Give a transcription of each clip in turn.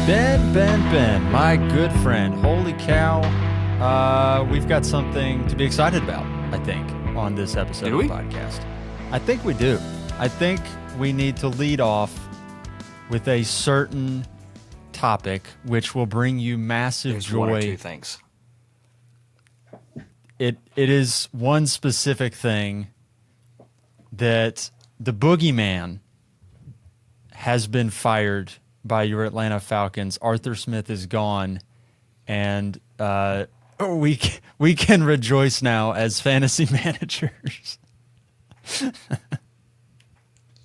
Ben, my good friend. Holy cow. We've got something to be excited about, I think, on this episode of the podcast. I think we do. I think we need to lead off with a certain topic which will bring you massive joy. One or two things. It is one specific thing that the boogeyman has been fired by your Atlanta Falcons. Arthur Smith is gone, and we can rejoice now as fantasy managers.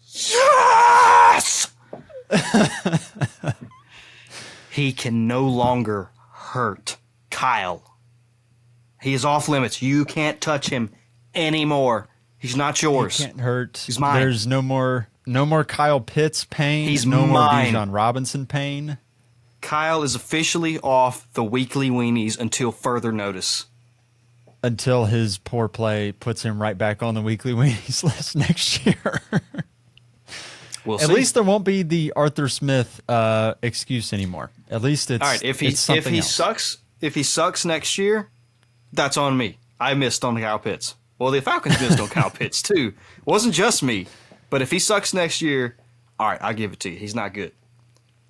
Yes! He can no longer hurt Kyle. He is off limits. You can't touch him anymore. He's not yours. He can't hurt. He's mine. There's no more Kyle Pitts pain. He's no mine. more Bijan Robinson pain. Kyle is officially off the weekly weenies until further notice. Until his poor play puts him right back on the weekly weenies list next year. We'll At see. least there won't be the Arthur Smith excuse anymore. At least it's all right. If he sucks next year, that's on me. I missed on Kyle Pitts. Well, the Falcons missed on Kyle Pitts too. It wasn't just me. But if he sucks next year, all right, I'll give it to you. He's not good.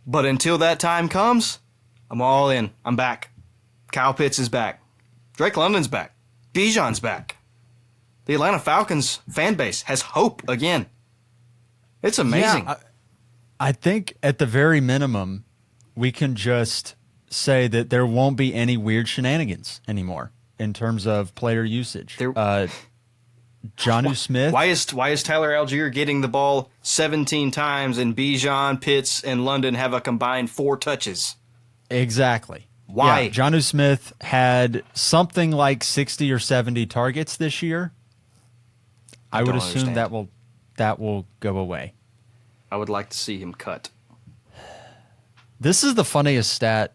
But until that time comes, I'm all in. I'm back. Kyle Pitts is back. Drake London's back. Bijan's back. The Atlanta Falcons fan base has hope again. It's amazing. Yeah, I think at the very minimum, we can just say that there won't be any weird shenanigans anymore in terms of player usage. Jonnu Smith. Why is Tyler Algier getting the ball 17 times and Bijan, Pitts, and London have a combined 4 touches? Exactly. Why? Yeah, Jonnu Smith had something like 60 or 70 targets this year. I would assume that will go away. I would like to see him cut. This is the funniest stat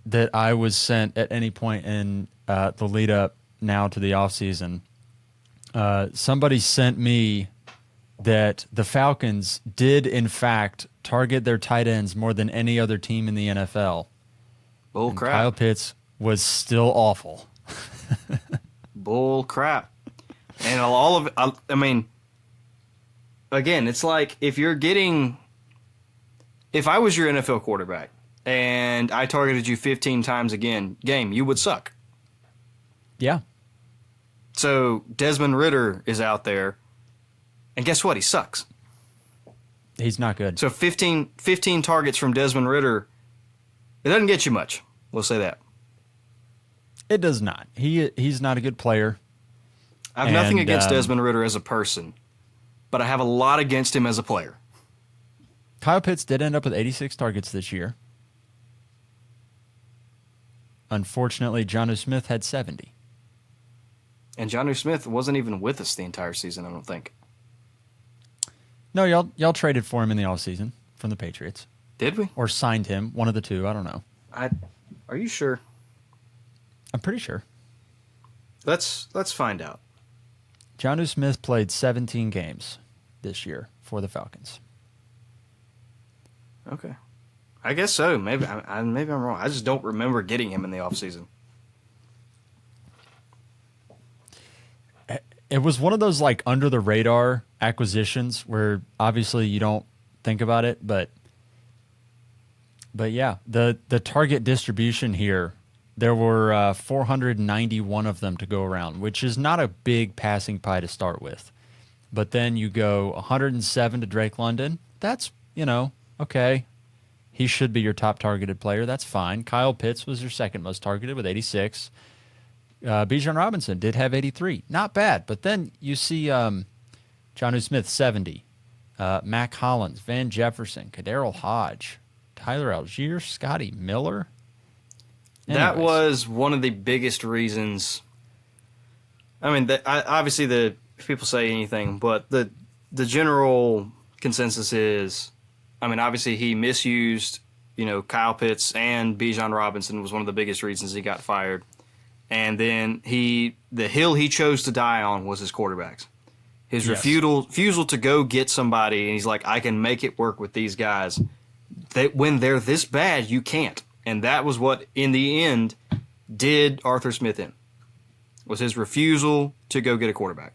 that I was sent at any point in the lead up now to the offseason. Somebody sent me that the Falcons did, in fact, target their tight ends more than any other team in the NFL. Bull and crap. Kyle Pitts was still awful. Bull crap. And all of it, I mean, again, it's like if I was your NFL quarterback and I targeted you 15 times a game, you would suck. Yeah. So Desmond Ridder is out there, and guess what? He sucks. He's not good. So 15 targets from Desmond Ridder, it doesn't get you much. We'll say that. It does not. He's not a good player. I have nothing against Desmond Ridder as a person, but I have a lot against him as a player. Kyle Pitts did end up with 86 targets this year. Unfortunately, Jonnu Smith had 70. And Jonnu Smith wasn't even with us the entire season, I don't think. No, y'all traded for him in the offseason from the Patriots. Did we? Or signed him, one of the two, I don't know. Are you sure? I'm pretty sure. Let's find out. Jonnu Smith played 17 games this year for the Falcons. Okay. I guess so. Maybe I'm wrong. I just don't remember getting him in the offseason. It was one of those like under the radar acquisitions where obviously you don't think about it, but yeah, the target distribution here, there were 491 of them to go around, which is not a big passing pie to start with. But then you go 107 to Drake London. That's, okay. He should be your top targeted player. That's fine. Kyle Pitts was your second most targeted with 86. Bijan Robinson did have 83. Not bad. But then you see Jonnu Smith, 70. Mac Hollins, Van Jefferson, Kaderil Hodge, Tyler Algier, Scotty Miller. That was one of the biggest reasons. I mean, obviously if people say anything, but the general consensus is, I mean, obviously he misused, Kyle Pitts, and Bijan Robinson was one of the biggest reasons he got fired. And then the hill he chose to die on was his quarterbacks. His refusal to go get somebody, and he's like, I can make it work with these guys. when they're this bad, you can't. And that was what, in the end, did Arthur Smith in. Was his refusal to go get a quarterback.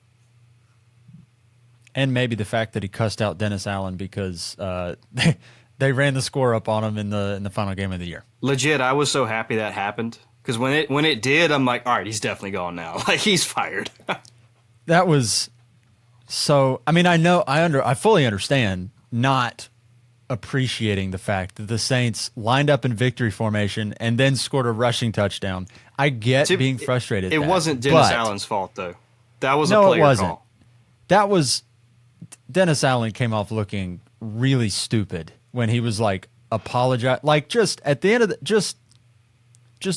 And maybe the fact that he cussed out Dennis Allen because they ran the score up on him in the final game of the year. Legit, I was so happy that happened. Because when it did, I'm like, all right, he's definitely gone now. Like, he's fired. That was so. I mean, I fully understand not appreciating the fact that the Saints lined up in victory formation and then scored a rushing touchdown. I get being frustrated. It wasn't Dennis Allen's fault, though. That was a player it wasn't. call. That was Dennis Allen came off looking really stupid when he was like apologize, like just at the end of the just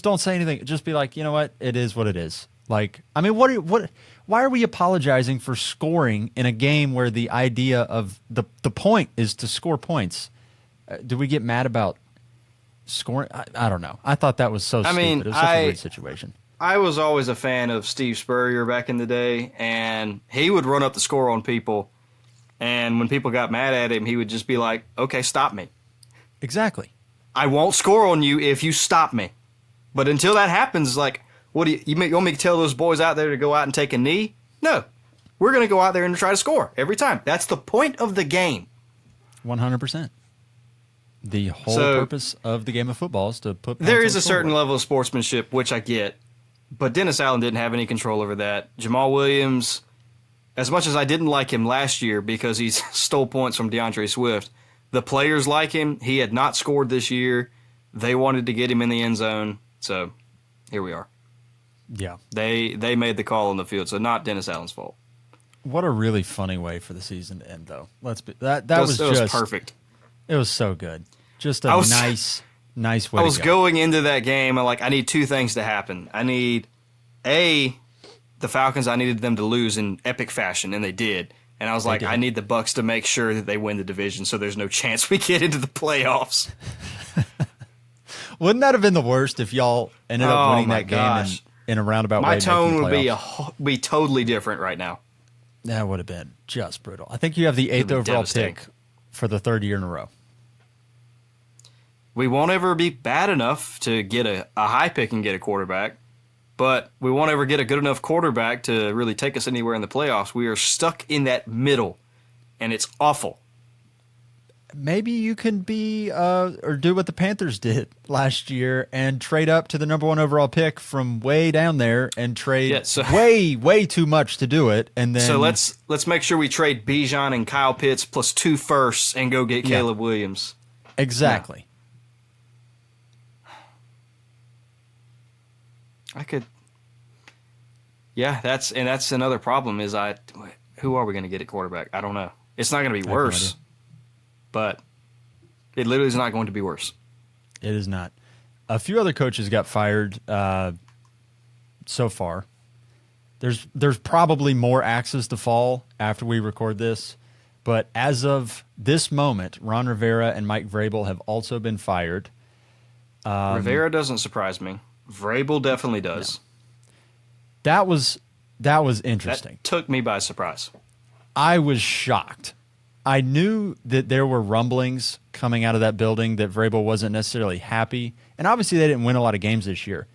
don't say anything. Just be like, you know what, it is what it is. Like, I mean, why are we apologizing for scoring in a game where the idea of the point is to score points? Do we get mad about scoring? I don't know. I thought that was so stupid. It was such a weird situation. I was always a fan of Steve Spurrier back in the day, and he would run up the score on people, and when people got mad at him, he would just be like, okay, stop me. Exactly. I won't score on you if you stop me. But until that happens, like, what do you want me to tell those boys out there to go out and take a knee? No. We're going to go out there and try to score every time. That's the point of the game. 100%. The whole purpose of the game of football is to put. There is a certain level of sportsmanship, which I get, but Dennis Allen didn't have any control over that. Jamal Williams, as much as I didn't like him last year because he stole points from DeAndre Swift, the players like him. He had not scored this year. They wanted to get him in the end zone, so here we are. Yeah, they made the call on the field, so not Dennis Allen's fault. What a really funny way for the season to end, though. That was just perfect. It was so good. Just a nice way. I was going into that game, and I need two things to happen. I need the Falcons. I needed them to lose in epic fashion, and they did. And I was like, I need the Bucs to make sure that they win the division, so there's no chance we get into the playoffs. Wouldn't that have been the worst if y'all ended up winning that game in a roundabout way? My tone would be totally different right now. That would have been just brutal. I think you have the 8th overall pick for the third year in a row. We won't ever be bad enough to get a high pick and get a quarterback, but we won't ever get a good enough quarterback to really take us anywhere in the playoffs. We are stuck in that middle, and it's awful. Maybe you can be or do what the Panthers did last year and trade up to the number 1 overall pick from way down there and trade way too much to do it. And then so let's make sure we trade Bijan and Kyle Pitts plus 2 firsts and go get Caleb Williams. Exactly. I could. Yeah, that's another problem. Is who are we going to get at quarterback? I don't know. It's not going to be worse. But it literally is not going to be worse. It is not. A few other coaches got fired so far. There's probably more axes to fall after we record this. But as of this moment, Ron Rivera and Mike Vrabel have also been fired. Rivera doesn't surprise me. Vrabel definitely does. Yeah. That was interesting. That took me by surprise. I was shocked. I knew that there were rumblings coming out of that building that Vrabel wasn't necessarily happy. And obviously they didn't win a lot of games this year.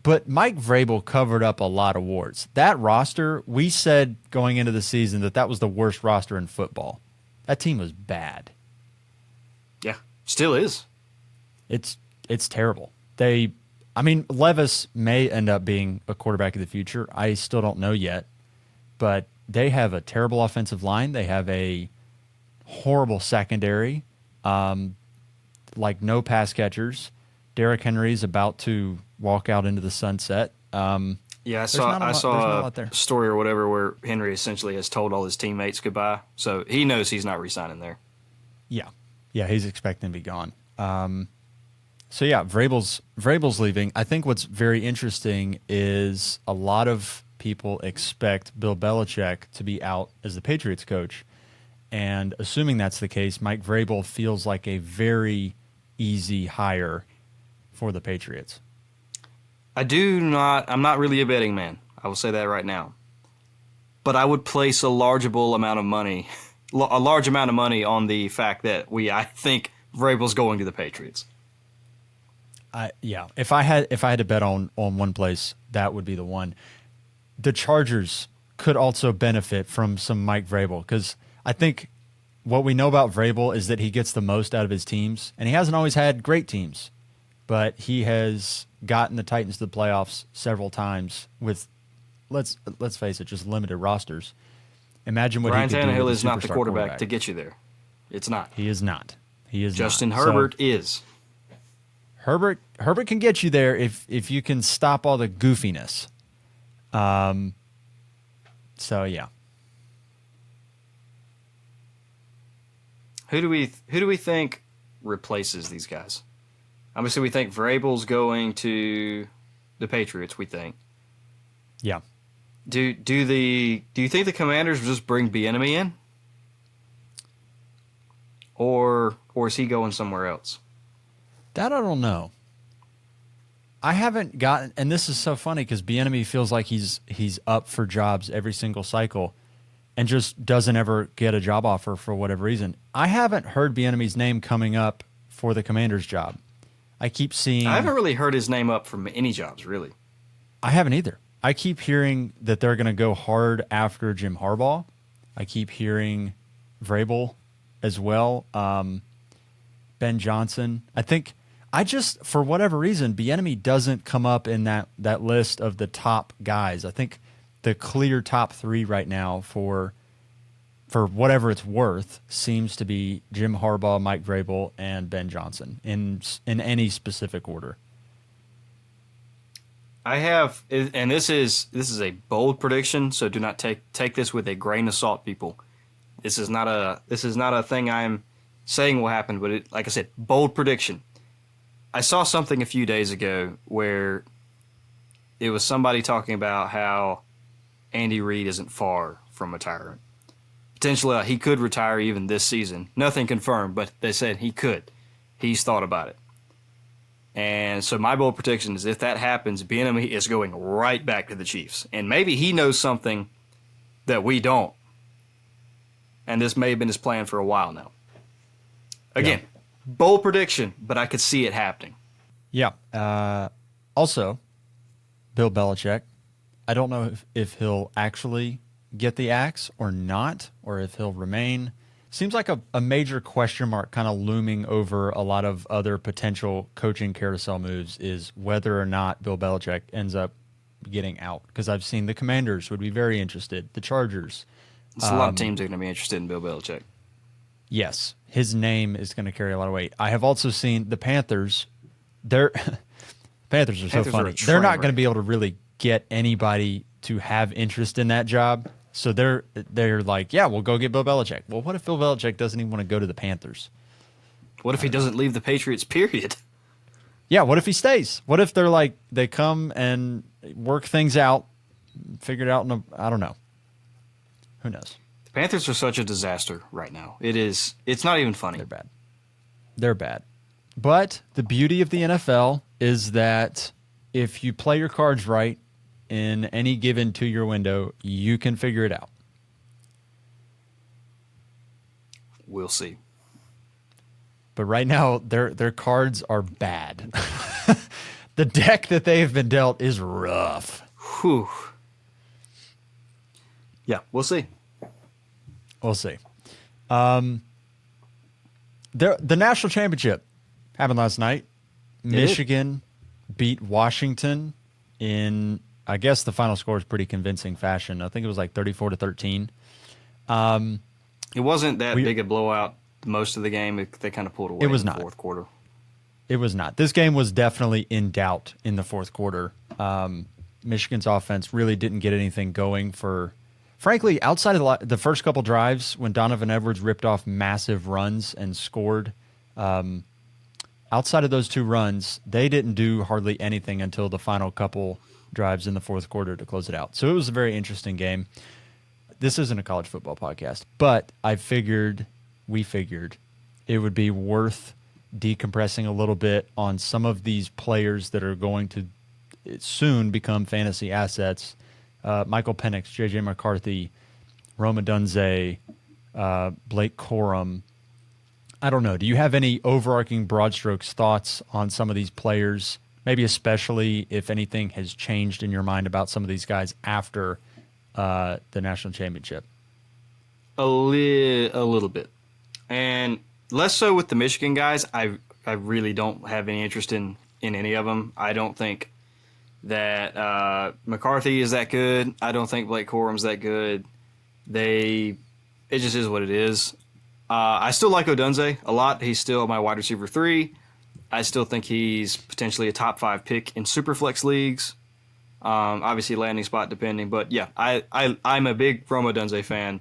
But Mike Vrabel covered up a lot of warts. That roster, we said going into the season that was the worst roster in football. That team was bad. Yeah, still is. It's terrible. Levis may end up being a quarterback of the future. I still don't know yet. But they have a terrible offensive line. They have a horrible secondary, no pass catchers. Derrick Henry's about to walk out into the sunset. I saw a story or whatever where Henry essentially has told all his teammates goodbye. So he knows he's not re-signing there. Yeah, he's expecting to be gone. Vrabel's leaving. I think what's very interesting is a lot of people expect Bill Belichick to be out as the Patriots coach. And assuming that's the case, Mike Vrabel feels like a very easy hire for the Patriots. I'm not really a betting man. I will say that right now. But I would place a largeable amount of money a large amount of money on the fact that I think Vrabel's going to the Patriots. Yeah. If I had to bet on one place, that would be the one. The Chargers could also benefit from some Mike Vrabel, because I think what we know about Vrabel is that he gets the most out of his teams, and he hasn't always had great teams, but he has gotten the Titans to the playoffs several times with, let's face it, just limited rosters. Imagine what Ryan he could do Tannehill with is a not the superstar quarterback to get you there. It's not. He is not. He is Justin not. Herbert So, is. Herbert can get you there if you can stop all the goofiness. So yeah. Who do we think replaces these guys? Obviously, we think Vrabel's going to the Patriots. We think. Yeah. Do you think the Commanders will just bring Bieniemy in, or is he going somewhere else? That I don't know. I haven't gotten, and this is so funny because Bieniemy feels like he's up for jobs every single cycle, and just doesn't ever get a job offer for whatever reason. I haven't heard Bieniemy's name coming up for the Commanders job. I keep seeing. I haven't really heard his name up from any jobs, really. I haven't either. I keep hearing that they're going to go hard after Jim Harbaugh. I keep hearing Vrabel as well. Ben Johnson. I think for whatever reason, Bieniemy doesn't come up in that list of the top guys. I think the clear top three right now for whatever it's worth seems to be Jim Harbaugh, Mike Vrabel, and Ben Johnson in any specific order. I have, and this is a bold prediction, so do not take this with a grain of salt, people. This is not a thing I'm saying will happen, but like I said, bold prediction. I saw something a few days ago where it was somebody talking about how Andy Reid isn't far from retirement. Potentially, he could retire even this season. Nothing confirmed, but they said he could. He's thought about it. And so my bold prediction is if that happens, Bieniemy is going right back to the Chiefs. And maybe he knows something that we don't. And this may have been his plan for a while now. Again, bold prediction, but I could see it happening. Yeah. Also, Bill Belichick. I don't know if he'll actually get the axe or not, or if he'll remain. Seems like a major question mark kind of looming over a lot of other potential coaching carousel moves is whether or not Bill Belichick ends up getting out. Because I've seen the Commanders would be very interested. The Chargers. A lot of teams are going to be interested in Bill Belichick. Yes, his name is going to carry a lot of weight. I have also seen the Panthers. Panthers are so funny. They're not going to be able to really get anybody to have interest in that job. So they're like, yeah, we'll go get Bill Belichick. Well, what if Bill Belichick doesn't even want to go to the Panthers? What if he doesn't leave the Patriots, period? Yeah, what if he stays? What if they're like, they come and work things out, figure it out I don't know. Who knows? The Panthers are such a disaster right now. It's not even funny. They're bad. But the beauty of the NFL is that if you play your cards right in any given 2-year window, you can figure it out. We'll see. But right now, their cards are bad. The deck that they have been dealt is rough. Whew. Yeah, we'll see. We'll see. The national championship happened last night. Michigan beat Washington in, I guess the final score is pretty convincing fashion. I think it was like 34-13. It wasn't that big a blowout most of the game. They kind of pulled away in the fourth quarter. It was not. This game was definitely in doubt in the fourth quarter. Michigan's offense really didn't get anything going for, frankly, outside of the first couple drives when Donovan Edwards ripped off massive runs and scored. Outside of those two runs, they didn't do hardly anything until the final couple drives in the fourth quarter to close it out. So it was a very interesting game. This isn't a college football podcast, but we figured it would be worth decompressing a little bit on some of these players that are going to soon become fantasy assets. Michael Penix, J.J. McCarthy, Roma Dunze, Blake Corum. I don't know. Do you have any overarching broad strokes thoughts on some of these players? Maybe especially if anything has changed in your mind about some of these guys after the national championship. A little bit, and less so with the Michigan guys. I really don't have any interest in any of them. I don't think that McCarthy is that good. I don't think Blake Corum's that good. It just is what it is. I still like Odunze a lot. He's still my wide receiver 3. I still think he's potentially a top 5 pick in Superflex leagues. Obviously landing spot depending, but yeah, I'm a big Rome Odunze fan.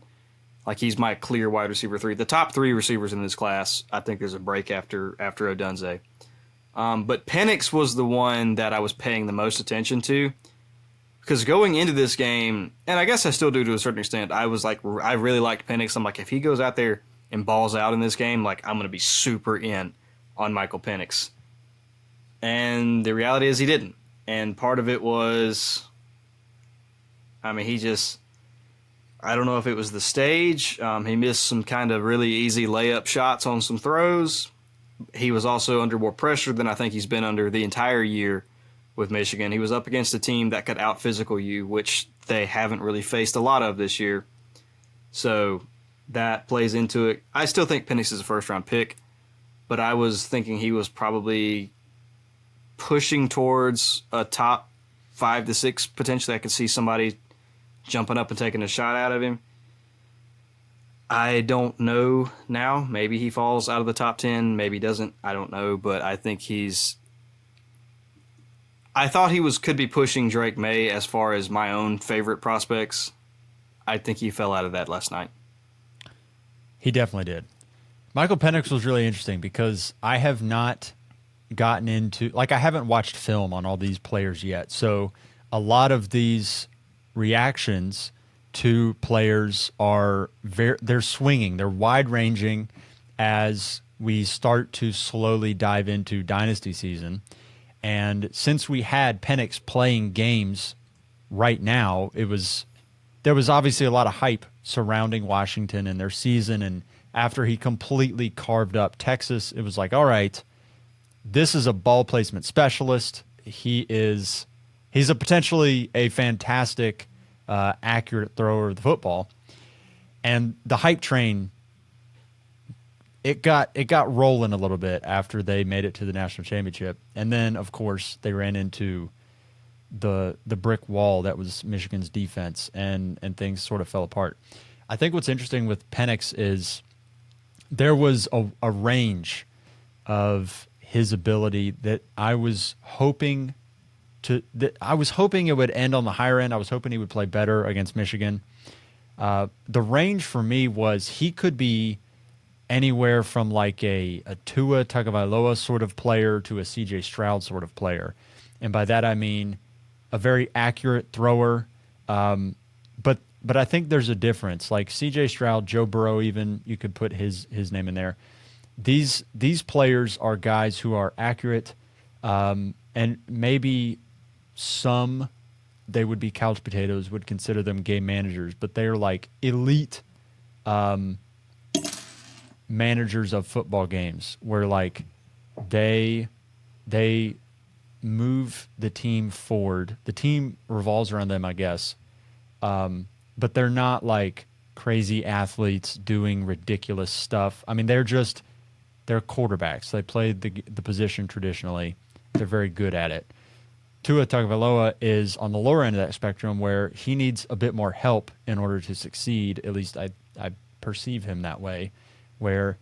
Like, he's my clear wide receiver 3. The top 3 receivers in this class, I think there's a break after Odunze. But Penix was the one that I was paying the most attention to, because going into this game, and I guess I still do to a certain extent, I was like, I really liked Penix. I'm like, if he goes out there and balls out in this game, like, I'm going to be super in on Michael Penix. And the reality is he didn't. And part of it was, I mean, I don't know if it was the stage. He missed some kind of really easy layup shots on some throws. He was also under more pressure than I think he's been under the entire year with Michigan. He was up against a team that could out-physical you, which they haven't really faced a lot of this year. So that plays into it. I still think Penix is a first-round pick, but I was thinking he was probably pushing towards a top 5 to 6. Potentially I could see somebody jumping up and taking a shot out of him. I don't know now. Maybe he falls out of the top 10. Maybe he doesn't. I don't know. But I think I thought he could be pushing Drake May as far as my own favorite prospects. I think he fell out of that last night. He definitely did. Michael Penix was really interesting because I have not gotten into, I haven't watched film on all these players yet. So a lot of these reactions to players they're swinging, they're wide ranging as we start to slowly dive into dynasty season. And since we had Penix playing games right now, there was obviously a lot of hype surrounding Washington and their season. And after he completely carved up Texas, it was like, all right, this is a ball placement specialist. He's a potentially a fantastic, accurate thrower of the football. And the hype train, it got rolling a little bit after they made it to the national championship. And then, of course, they ran into the brick wall that was Michigan's defense, and things sort of fell apart. I think what's interesting with Penix is there was a range of his ability that I was hoping it would end on the higher end. I was hoping he would play better against Michigan. The range for me was he could be anywhere from like a Tua Tagovailoa sort of player to a C.J. Stroud sort of player. And by that I mean a very accurate thrower. But I think there's a difference. Like C.J. Stroud, Joe Burrow even, you could put his name in there. These players are guys who are accurate, and maybe some, they would be couch potatoes, would consider them game managers, but they're like elite managers of football games, where like they move the team forward. The team revolves around them, I guess, but they're not like crazy athletes doing ridiculous stuff. I mean, they're quarterbacks. They played the position traditionally. They're very good at it. Tua Tagovailoa is on the lower end of that spectrum, where he needs a bit more help in order to succeed. At least I perceive him that way, where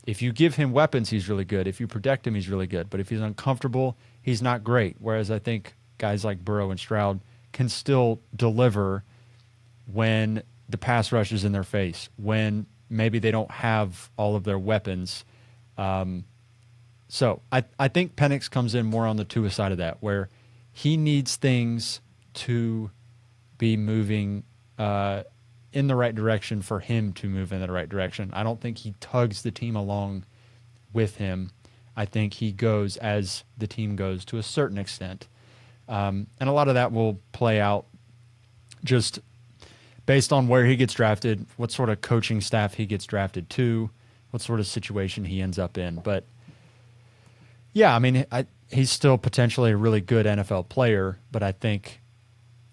if you give him weapons, he's really good. If you protect him, he's really good. But if he's uncomfortable, he's not great. Whereas I think guys like Burrow and Stroud can still deliver when the pass rush is in their face, when maybe they don't have all of their weapons. So I think Penix comes in more on the Tua side of that, where he needs things to be moving in the right direction for him to move in the right direction. I don't think he tugs the team along with him. I think he goes as the team goes to a certain extent. And a lot of that will play out just based on where he gets drafted, what sort of coaching staff he gets drafted to, what sort of situation he ends up in. But yeah, I mean, he's still potentially a really good NFL player, but I think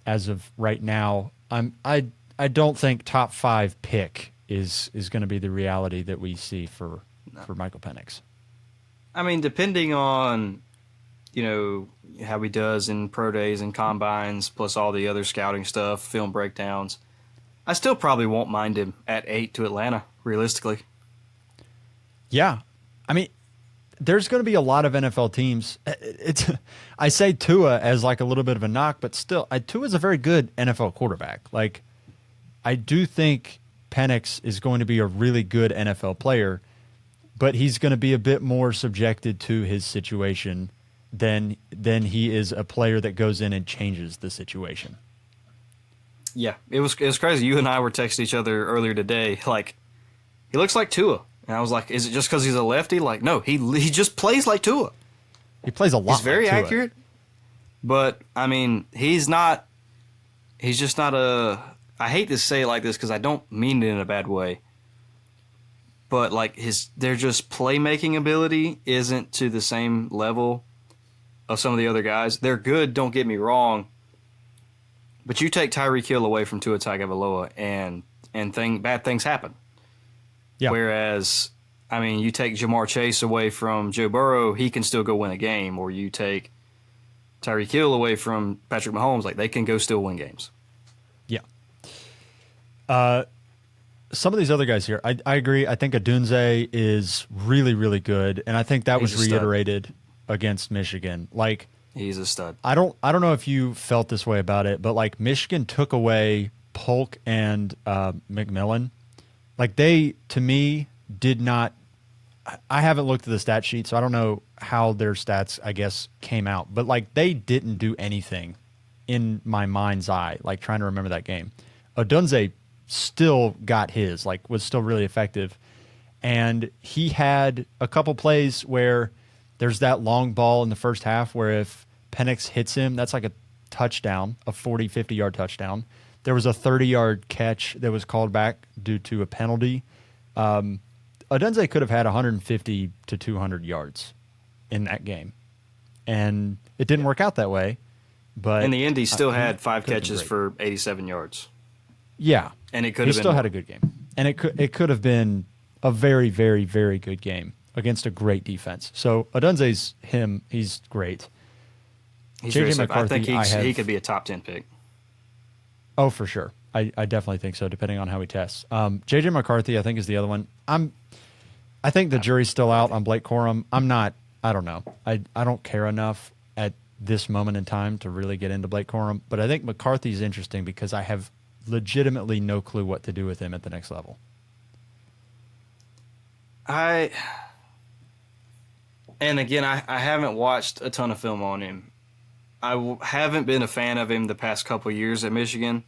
as of right now, I don't think top 5 pick is going to be the reality that we see for Michael Penix. I mean, depending on, how he does in pro days and combines, plus all the other scouting stuff, film breakdowns, I still probably won't mind him at 8 to Atlanta, realistically. Yeah. I mean, there's going to be a lot of NFL teams. I say Tua as like a little bit of a knock, but still, Tua's a very good NFL quarterback. Like, I do think Penix is going to be a really good NFL player, but he's going to be a bit more subjected to his situation than he is a player that goes in and changes the situation. Yeah, it was crazy. You and I were texting each other earlier today. Like, he looks like Tua, and I was like, "Is it just because he's a lefty?" Like, no, he just plays like Tua. He plays a lot. He's very like Tua. accurate, but I mean, he's not. He's just not a. I hate to say it like this because I don't mean it in a bad way. But like their just playmaking ability isn't to the same level of some of the other guys. They're good, don't get me wrong. But you take Tyreek Hill away from Tua Tagovailoa, and bad things happen. Yeah. Whereas, I mean, you take Jamar Chase away from Joe Burrow, he can still go win a game. Or you take Tyreek Hill away from Patrick Mahomes, like they can go still win games. Yeah. Some of these other guys here, I agree. I think Odunze is really, really good, and I think that was reiterated against Michigan. Like, he's a stud. I don't know if you felt this way about it, but like Michigan took away Polk and McMillan. Like they, to me, did not. I haven't looked at the stat sheet, so I don't know how their stats, I guess, came out. But like they didn't do anything in my mind's eye. Like trying to remember that game, Odunze still got his, like was still really effective. And he had a couple plays where there's that long ball in the first half where if Penix hits him, that's like a touchdown, a 40, 50-yard touchdown. There was a 30-yard catch that was called back due to a penalty. Odunze could have had 150 to 200 yards in that game. And it didn't work out that way. But in the end, he still had 5 catches for 87 yards. Yeah. And it could have been. He still had a good game. And it could have been a very, very, very good game against a great defense. So Odunze's he's great. He's JJ McCarthy, I think he could be a top 10 pick. Oh, for sure. I definitely think so, depending on how he tests. JJ McCarthy, I think, is the other one. I think the jury's still out on Blake Corum. I don't know. I don't care enough at this moment in time to really get into Blake Corum. But I think McCarthy's interesting because I have legitimately no clue what to do with him at the next level. And again, I haven't watched a ton of film on him. I haven't been a fan of him the past couple of years at Michigan.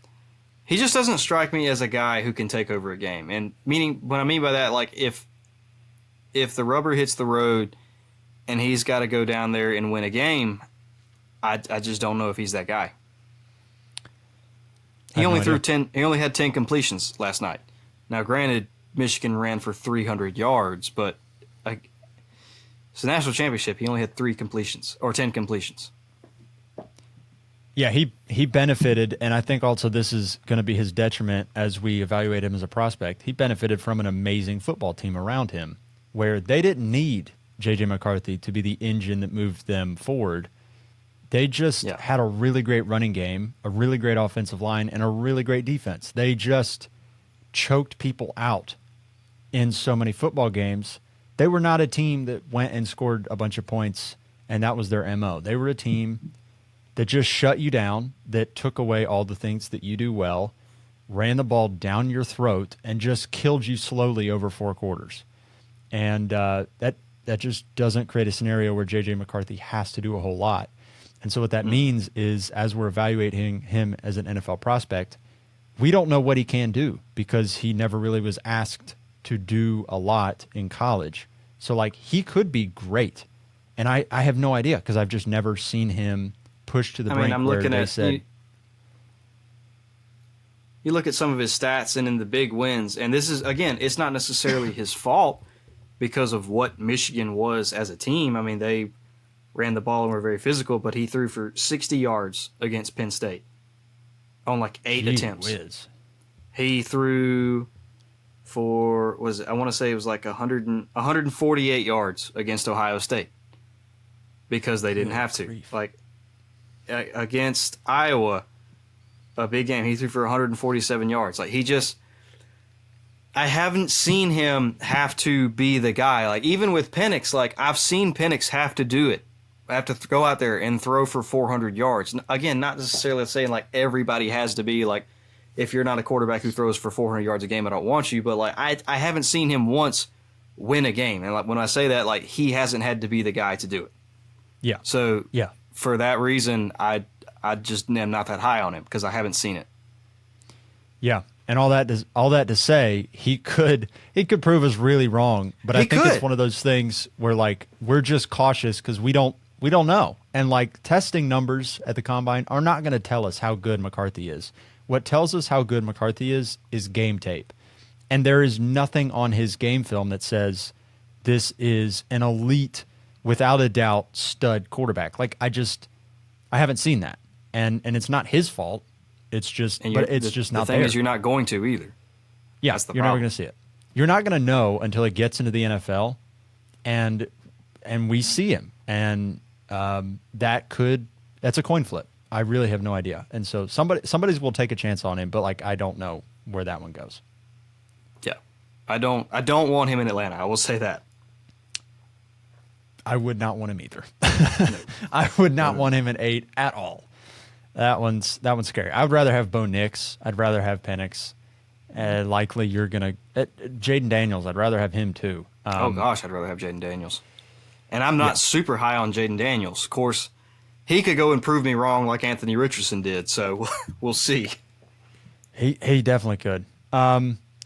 He just doesn't strike me as a guy who can take over a game. And meaning, what I mean by that, like if the rubber hits the road and he's got to go down there and win a game, I just don't know if he's that guy. He only had 10 completions last night. Now, granted, Michigan ran for 300 yards, but it's a national championship. He only had 3 completions or 10 completions. Yeah, he benefited, and I think also this is going to be his detriment as we evaluate him as a prospect. He benefited from an amazing football team around him where they didn't need J.J. McCarthy to be the engine that moved them forward. They just had a really great running game, a really great offensive line, and a really great defense. They just choked people out in so many football games. They were not a team that went and scored a bunch of points, and that was their MO. They were a team that just shut you down, that took away all the things that you do well, ran the ball down your throat, and just killed you slowly over 4 quarters. And that just doesn't create a scenario where J.J. McCarthy has to do a whole lot. And so what that means is as we're evaluating him as an NFL prospect, we don't know what he can do because he never really was asked to do a lot in college. So, like, he could be great. And I have no idea because I've just never seen him push to the brink I'm where looking they at said... you look at some of his stats and in the big wins, and this is, again, it's not necessarily his fault because of what Michigan was as a team. I mean, they ran the ball and were very physical, but he threw for 60 yards against Penn State on like 8 attempts. Whiz. He threw for, I want to say it was like 148 yards against Ohio State because they didn't have to. Grief. Like against Iowa, a big game, he threw for 147 yards. Like I haven't seen him have to be the guy. Like even with Penix, like I've seen Penix have to do it. Have to go out there and throw for 400 yards. Again, not necessarily saying like everybody has to be like, if you're not a quarterback who throws for 400 yards a game, I don't want you. But like I haven't seen him once win a game. And like when I say that, like he hasn't had to be the guy to do it. Yeah. So yeah, for that reason, I just am not that high on him because I haven't seen it. Yeah. And all that to say, he could prove us really wrong. But I think it's one of those things where like we're just cautious because we don't know. And like testing numbers at the combine are not going to tell us how good McCarthy is. What tells us how good McCarthy is game tape. And there is nothing on his game film that says this is an elite, without a doubt, stud quarterback. Like I haven't seen that. And it's not his fault. It's just not there. The thing is you're not going to either. Yeah, That's the you're problem. never going to see it. You're not going to know until it gets into the NFL and we see him. And that's a coin flip. I really have no idea. And so somebody's will take a chance on him, but like I don't know where that one goes. Yeah. I don't want him in Atlanta. I will say that. I would not want him either. I would not want him at 8 at all. That one's scary. I would rather have Bo Nix. I'd rather have Penix. Likely you're going to Jaden Daniels. I'd rather have him too. Oh gosh, I'd rather have Jaden Daniels. And I'm not super high on Jaden Daniels. Of course, he could go and prove me wrong like Anthony Richardson did, so we'll see. He definitely could.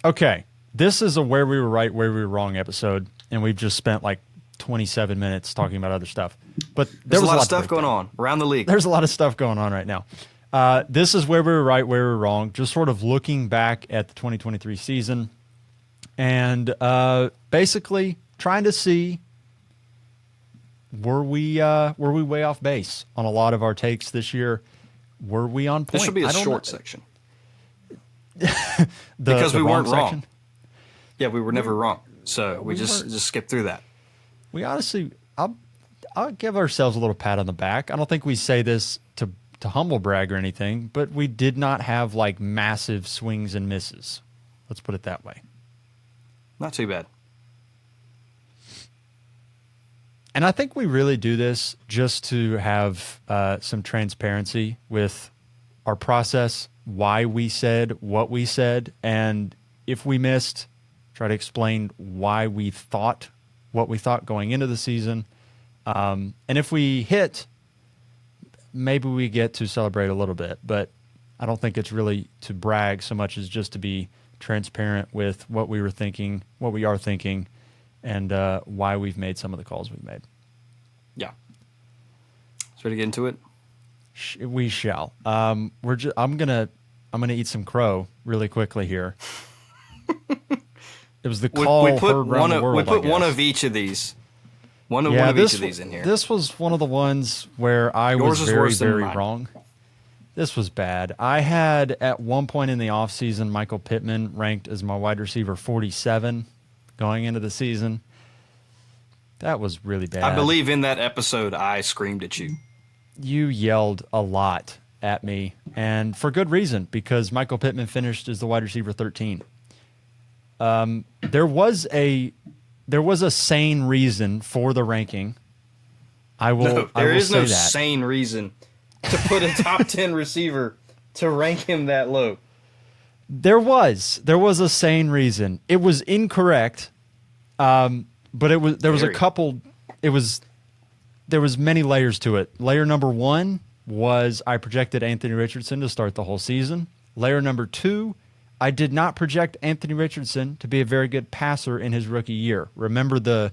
Okay, this is a where we were right, where we were wrong episode, and we've just spent like 27 minutes talking about other stuff. But there's a lot of stuff going on around the league. There's a lot of stuff going on right now. This is where we were right, where we were wrong, just sort of looking back at the 2023 season and basically trying to see were we way off base on a lot of our takes this year? Were we on point? This should be a short section. Because we weren't wrong. section? Yeah, we were never wrong. So we just skipped through that. We honestly, I'll give ourselves a little pat on the back. I don't think we say this to humble brag or anything, but we did not have like massive swings and misses. Let's put it that way. Not too bad. And I think we really do this just to have some transparency with our process, why we said what we said, and if we missed, try to explain why we thought what we thought going into the season. And if we hit, maybe we get to celebrate a little bit, but I don't think it's really to brag so much as just to be transparent with what we were thinking, what we are thinking, and why we've made some of the calls we've made. Yeah. So ready to get into it? We shall. I'm gonna eat some crow really quickly here. It was the call we put heard around the world. We put I one guess. of each of these. One of each of these in here. This was one of the ones where I Yours was is very, worse than very mine. wrong. This was bad. I had at one point in the offseason Michael Pittman ranked as my wide receiver 47 going into the season. That was really bad. I believe in that episode I screamed at you. You yelled a lot at me, and for good reason, because Michael Pittman finished as the wide receiver 13. There was a sane reason for the ranking. There is no say that. sane reason to put a top 10 receiver to rank him that low. There was a sane reason. It was incorrect, but there was a couple. There was many layers to it. Layer number one was I projected Anthony Richardson to start the whole season. Layer number two, I did not project Anthony Richardson to be a very good passer in his rookie year. Remember the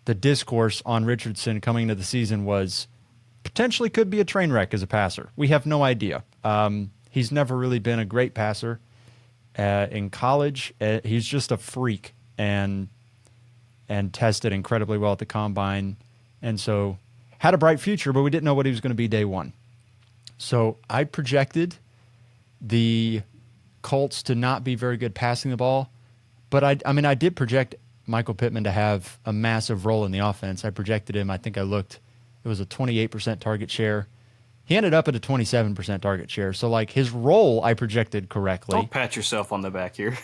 discourse on Richardson coming into the season was potentially could be a train wreck as a passer. We have no idea. He's never really been a great passer. In college, he's just a freak and tested incredibly well at the combine. And so had a bright future, but we didn't know what he was going to be day one. So I projected the Colts to not be very good passing the ball. But I did project Michael Pittman to have a massive role in the offense. I projected him. I think it was a 28% target share. He ended up at a 27% target share. So, like, his role, I projected correctly. Don't pat yourself on the back here.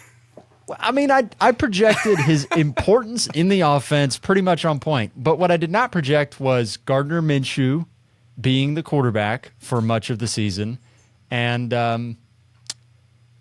I projected his importance in the offense pretty much on point. But what I did not project was Gardner Minshew being the quarterback for much of the season. And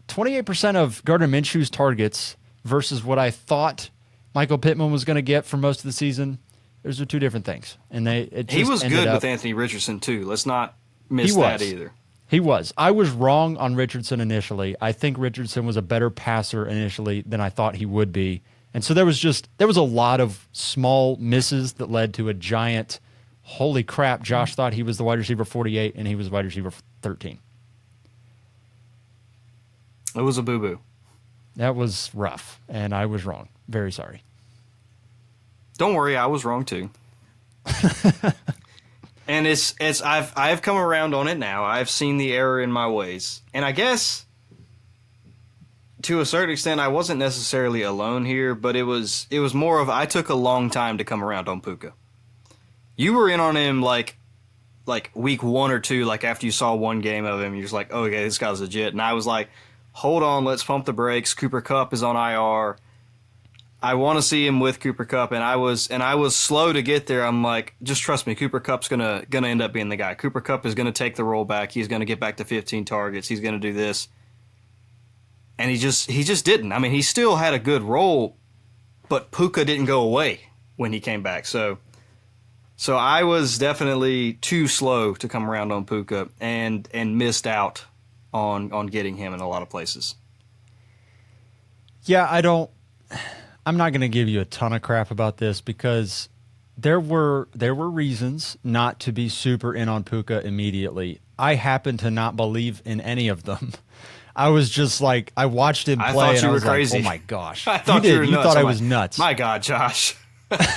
28% of Gardner Minshew's targets versus what I thought Michael Pittman was going to get for most of the season, those are two different things. And he was good with Anthony Richardson, too. Let's not miss that either. He was. I was wrong on Richardson initially. I think Richardson was a better passer initially than I thought he would be. And so there was a lot of small misses that led to a giant, holy crap, Josh thought he was the wide receiver 48 and he was wide receiver 13. It was a boo-boo. That was rough, and I was wrong. Very sorry. Don't worry, I was wrong too. And I've come around on it now. I've seen the error in my ways. And I guess to a certain extent I wasn't necessarily alone here, but it was more of I took a long time to come around on Puka. You were in on him like week 1 or 2, like after you saw one game of him, you're just like, oh, okay, this guy's legit. And I was like, hold on, let's pump the brakes. Cooper Kupp is on IR. I want to see him with Cooper Kupp, and I was slow to get there. I'm like, just trust me, Cooper Kupp's gonna end up being the guy. Cooper Kupp is gonna take the roll back. He's gonna get back to 15 targets. He's gonna do this, and he just didn't. I mean, he still had a good role, but Puka didn't go away when he came back. So I was definitely too slow to come around on Puka and missed out on getting him in a lot of places. Yeah, I'm not going to give you a ton of crap about this because there were reasons not to be super in on Puka immediately. I happen to not believe in any of them. I was just like, I watched him play and I was crazy. Like, oh my gosh. I thought you were nuts. You thought I was nuts. My God, Josh.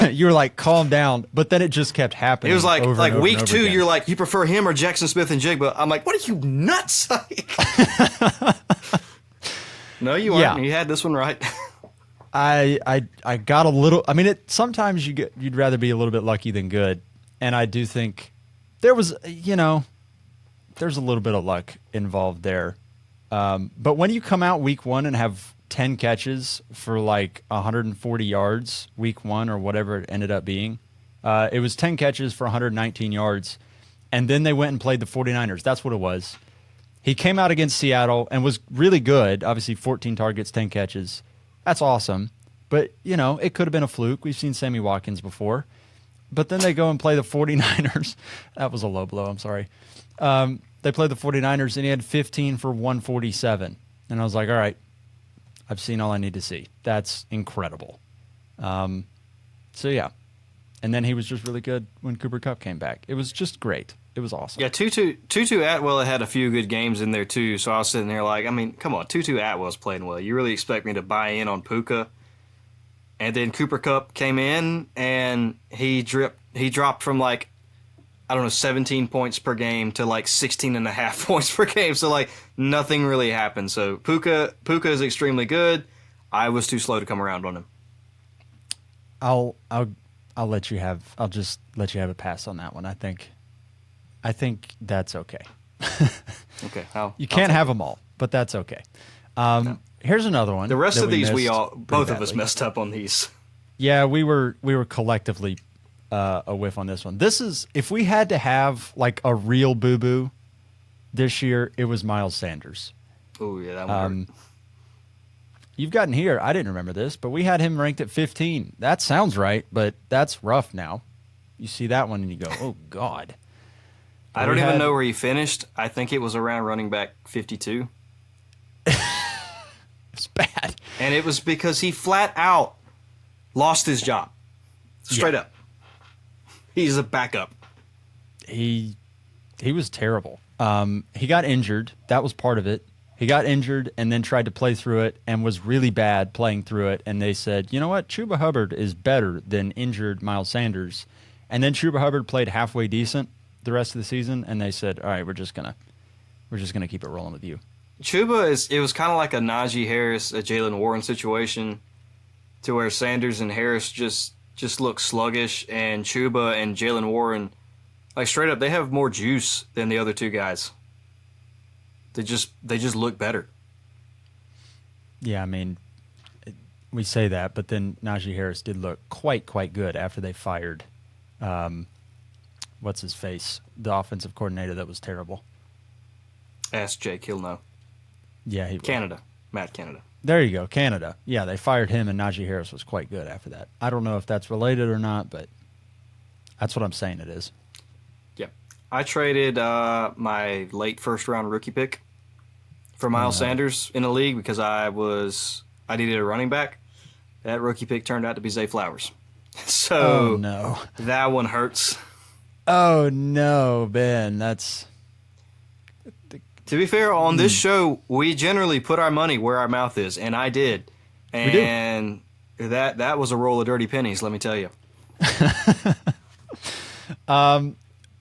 You were like, calm down. But then it just kept happening. It was like week 2, again. You're like, you prefer him or Jackson Smith and Jigba. I'm like, what are you, nuts? No, you aren't. Yeah. You had this one right. I got a little. I mean, sometimes you'd rather be a little bit lucky than good, and I do think there was, there's a little bit of luck involved there. But when you come out week 1 and have 10 catches for like 140 yards week 1 or whatever it ended up being, it was 10 catches for 119 yards, and then they went and played the 49ers. That's what it was. He came out against Seattle and was really good. Obviously, 14 targets, 10 catches. That's awesome. But, it could have been a fluke. We've seen Sammy Watkins before. But then they go and play the 49ers. That was a low blow. I'm sorry. They played the 49ers, and he had 15 for 147. And I was like, all right, I've seen all I need to see. That's incredible. So, yeah. And then he was just really good when Cooper Kupp came back. It was just great. It was awesome. Yeah, Tutu Atwell had a few good games in there, too. So I was sitting there like, I mean, come on, Tutu Atwell's playing well. You really expect me to buy in on Puka? And then Cooper Kupp came in, and he dropped from like, 17 points per game to like 16.5 points per game. So like nothing really happened. So Puka is extremely good. I was too slow to come around on him. I'll just let you have a pass on that one. I think that's okay. Okay. You can't have them all, but that's okay. No. Here's another one. The rest of these, both of us messed up on these. Yeah, we were collectively a whiff on this one. This is, if we had to have like a real boo-boo this year, it was Miles Sanders. Oh, yeah, that one hurt. You've gotten here. I didn't remember this, but we had him ranked at 15. That sounds right, but that's rough now. You see that one and you go, oh, God. I don't even know where he finished. I think it was around running back 52. It's bad. And it was because he flat out lost his job. Straight up. He's a backup. He was terrible. He got injured. That was part of it. He got injured and then tried to play through it and was really bad playing through it. And they said, you know what? Chuba Hubbard is better than injured Miles Sanders. And then Chuba Hubbard played halfway decent the rest of the season. And they said, all right, we're just gonna keep it rolling with you. Chuba it was kind of like a Najee Harris, a Jalen Warren situation, to where Sanders and Harris just look sluggish, and Chuba and Jalen Warren, like straight up, they have more juice than the other two guys. They just look better. Yeah, I mean, we say that, but then Najee Harris did look quite good after they fired, what's his face, the offensive coordinator that was terrible. Ask Jake, he'll know. Yeah, he Canada, Matt Canada. There you go, Canada. Yeah, they fired him, and Najee Harris was quite good after that. I don't know if that's related or not, but that's what I'm saying it is. I traded my late first-round rookie pick for Miles Sanders in the league because I needed a running back. That rookie pick turned out to be Zay Flowers. So no. That one hurts. Oh, no, Ben. That's... To be fair, on this show, we generally put our money where our mouth is, and I did. And that was a roll of dirty pennies, let me tell you.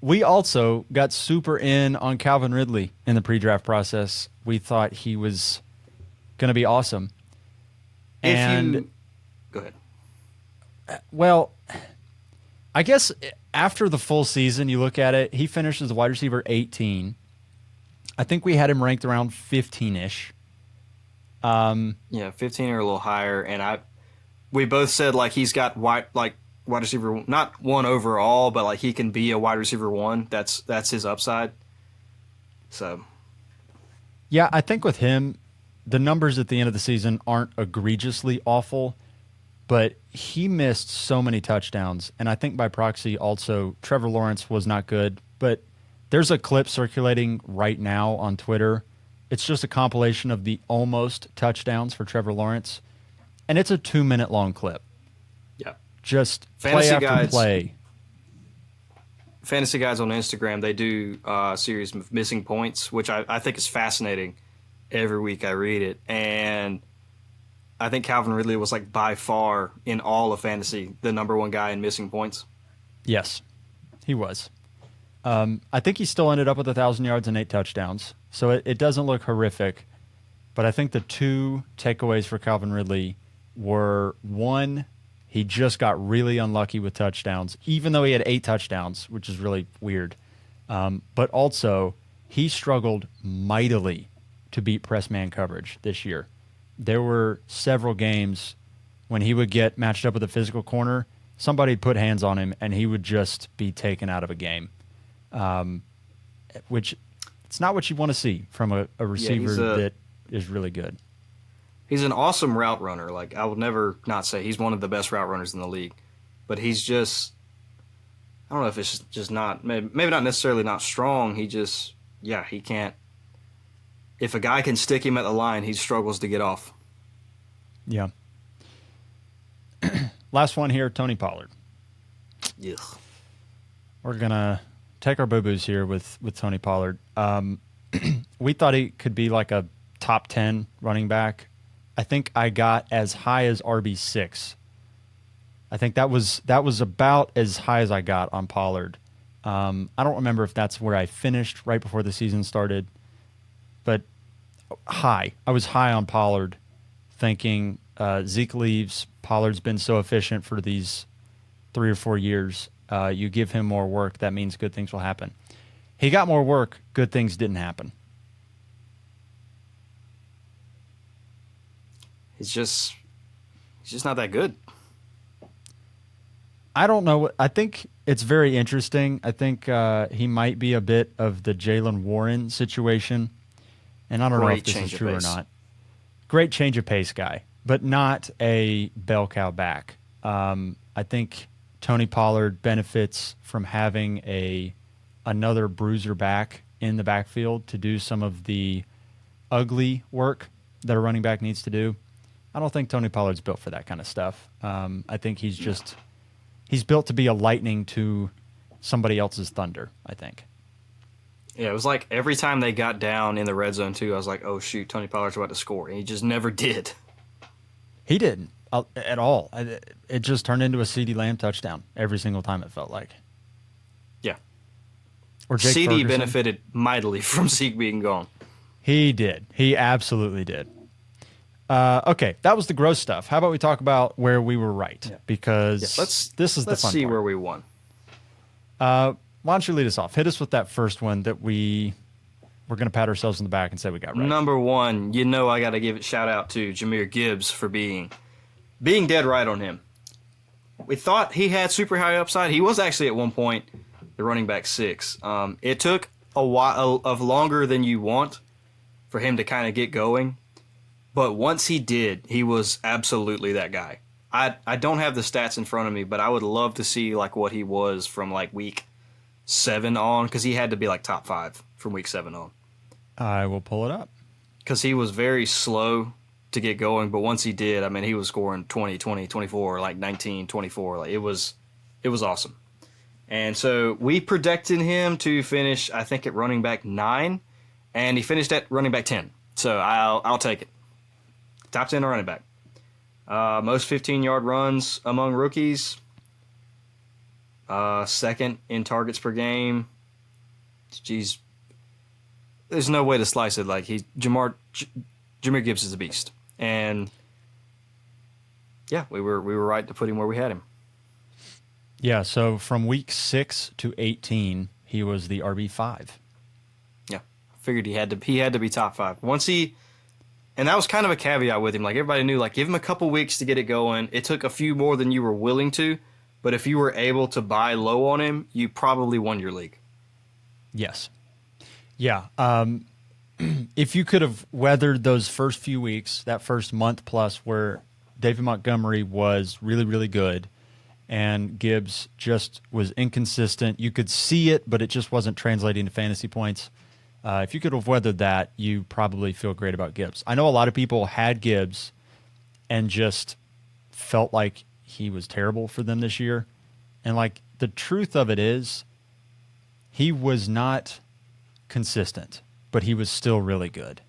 We also got super in on Calvin Ridley in the pre-draft process. We thought he was going to be awesome. Go ahead. Well, I guess after the full season, you look at it, he finished as a wide receiver 18. I think we had him ranked around 15-ish. 15 or a little higher. And we both said like he's got wide receiver, not one overall, but like he can be a wide receiver one. That's his upside. So, yeah, I think with him, the numbers at the end of the season aren't egregiously awful, but he missed so many touchdowns. And I think by proxy also Trevor Lawrence was not good, but there's a clip circulating right now on Twitter. It's just a compilation of the almost touchdowns for Trevor Lawrence, and it's a 2-minute long clip. Just Fantasy play after play. Fantasy guys on Instagram, they do a series of missing points, which I think is fascinating. Every week I read it. And I think Calvin Ridley was like by far in all of fantasy the number one guy in missing points. Yes, he was. I think he still ended up with 1,000 yards and 8 touchdowns. So it doesn't look horrific. But I think the two takeaways for Calvin Ridley were, one, he just got really unlucky with touchdowns, even though he had 8 touchdowns, which is really weird. But also, he struggled mightily to beat press man coverage this year. There were several games when he would get matched up with a physical corner, somebody'd put hands on him, and he would just be taken out of a game, which it's not what you want to see from a receiver that is really good. He's an awesome route runner. Like, I would never not say he's one of the best route runners in the league. But he's just, I don't know if it's just not, maybe not necessarily not strong. He can't. If a guy can stick him at the line, he struggles to get off. Yeah. Last one here, Tony Pollard. Yeah. We're going to take our boo-boos here with Tony Pollard. We thought he could be like a top 10 running back. I think I got as high as RB6. I think that was about as high as I got on Pollard. I don't remember if that's where I finished right before the season started, but high. I was high on Pollard, thinking Zeke leaves. Pollard's been so efficient for these 3 or 4 years. You give him more work, that means good things will happen. He got more work, good things didn't happen. He's just not that good. I don't know. I think it's very interesting. I think he might be a bit of the Jalen Warren situation, and I don't know if this is true or not. Great change of pace guy, but not a bell cow back. I think Tony Pollard benefits from having another bruiser back in the backfield to do some of the ugly work that a running back needs to do. I don't think Tony Pollard's built for that kind of stuff. I think he's built to be a lightning to somebody else's thunder, I think. Yeah, it was like every time they got down in the red zone too, I was like, "Oh shoot, Tony Pollard's about to score," and he just never did. He didn't at all. It just turned into a CeeDee Lamb touchdown every single time, it felt like. Yeah, Or Jake CD Ferguson. benefited mightily from Zeke being gone. He did. He absolutely did. Okay, that was the gross stuff. How about we talk about where we were right? Yeah. Because this is the let's fun see part. where we won. Why don't you lead us off? Hit us with that first one that we're going to pat ourselves on the back and say we got right. Number one, you know I got to give it shout out to Jahmyr Gibbs for being dead right on him. We thought he had super high upside. He was actually at one point the running back 6. It took a while of longer than you want for him to kind of get going, but once he did, he was absolutely that guy. I don't have the stats in front of me, but I would love to see like what he was from like week 7 on, because he had to be like top 5 from week 7 on. I will pull it up. Because he was very slow to get going, but once he did, I mean, he was scoring 20, 20, 24, like 19, 24. Like it was awesome. And so we projected him to finish, I think, at running back 9, and he finished at running back 10. So I'll take it. Top 10 running back. Most 15-yard runs among rookies. Second in targets per game. Jeez. There's no way to slice it. Like Jahmyr Gibbs is a beast. And yeah, we were right to put him where we had him. Yeah, so from week 6 to 18, he was the RB5. Yeah. Figured he had to be top 5. And that was kind of a caveat with him. Like everybody knew, like give him a couple weeks to get it going. It took a few more than you were willing to, but if you were able to buy low on him, you probably won your league. Yes. Yeah. If you could have weathered those first few weeks, that first month plus where David Montgomery was really, really good and Gibbs just was inconsistent, you could see it, but it just wasn't translating to fantasy points. If you could have weathered that, you probably feel great about Gibbs. I know a lot of people had Gibbs and just felt like he was terrible for them this year. And like the truth of it is, he was not consistent, but he was still really good.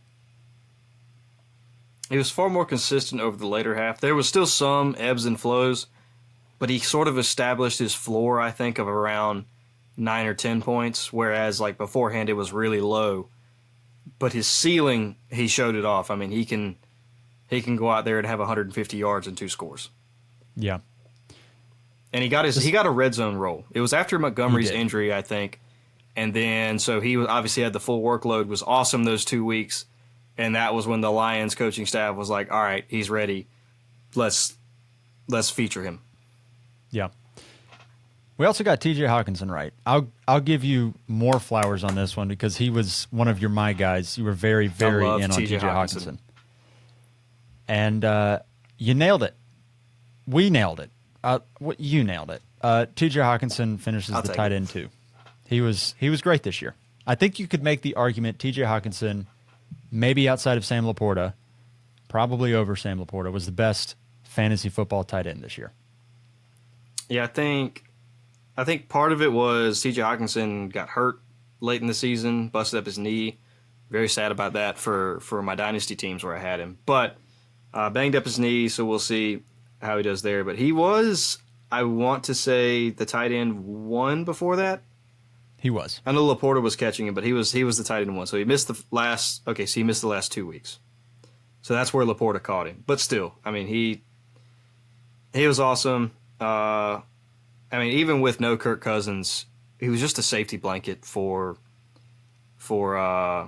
He was far more consistent over the later half. There was still some ebbs and flows, but he sort of established his floor, I think, of around 9 or 10 points, whereas like beforehand it was really low. But his ceiling, he showed it off. I mean, he can go out there and have 150 yards and 2 scores. Yeah. And he got a red zone role. It was after Montgomery's He did. injury, I think. And then so he obviously had the full workload, was awesome those 2 weeks. And that was when the Lions coaching staff was like, all right, he's ready. Let's feature him. Yeah. We also got TJ Hawkinson right. I'll give you more flowers on this one because he was one of your my guys. You were very, very love in on TJ TJ Hawkinson. And you nailed it. We nailed it. You nailed it. TJ Hawkinson finishes I'll the take tight it. end too. He was great this year. I think you could make the argument TJ Hawkinson, maybe outside of Sam Laporta, probably over Sam Laporta, was the best fantasy football tight end this year. Yeah, I think part of it was T.J. Hawkinson got hurt late in the season, busted up his knee. Very sad about that for my dynasty teams where I had him. But banged up his knee, so we'll see how he does there. But he was, I want to say, the tight end 1 before that. He was. I know Laporta was catching him, but he was the tight end 1. So he missed the last 2 weeks. So that's where Laporta caught him. But still, I mean, he was awesome. I mean, even with no Kirk Cousins, he was just a safety blanket for whoever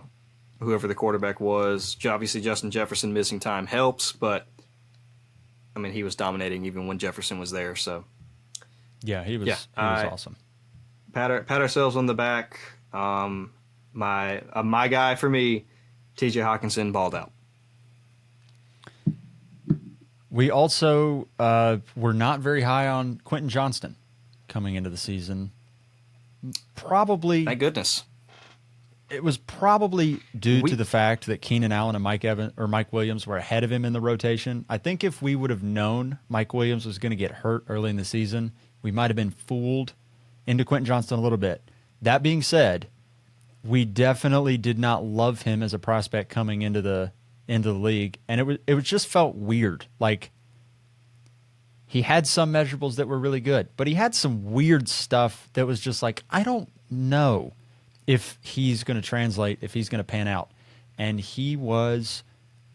the quarterback was. Obviously, Justin Jefferson missing time helps, but I mean, he was dominating even when Jefferson was there. So Yeah, he was awesome. pat ourselves on the back. My guy for me, T.J. Hawkinson, balled out. We also were not very high on Quentin Johnston coming into the season. Probably, Thank goodness. it was probably due to the fact that Keenan Allen and Mike Williams were ahead of him in the rotation. I think if we would have known Mike Williams was going to get hurt early in the season, we might have been fooled into Quentin Johnston a little bit. That being said, we definitely did not love him as a prospect coming into the league, and it just felt weird. Like he had some measurables that were really good, but he had some weird stuff that was just like, I don't know if he's going to translate, if he's going to pan out. And he was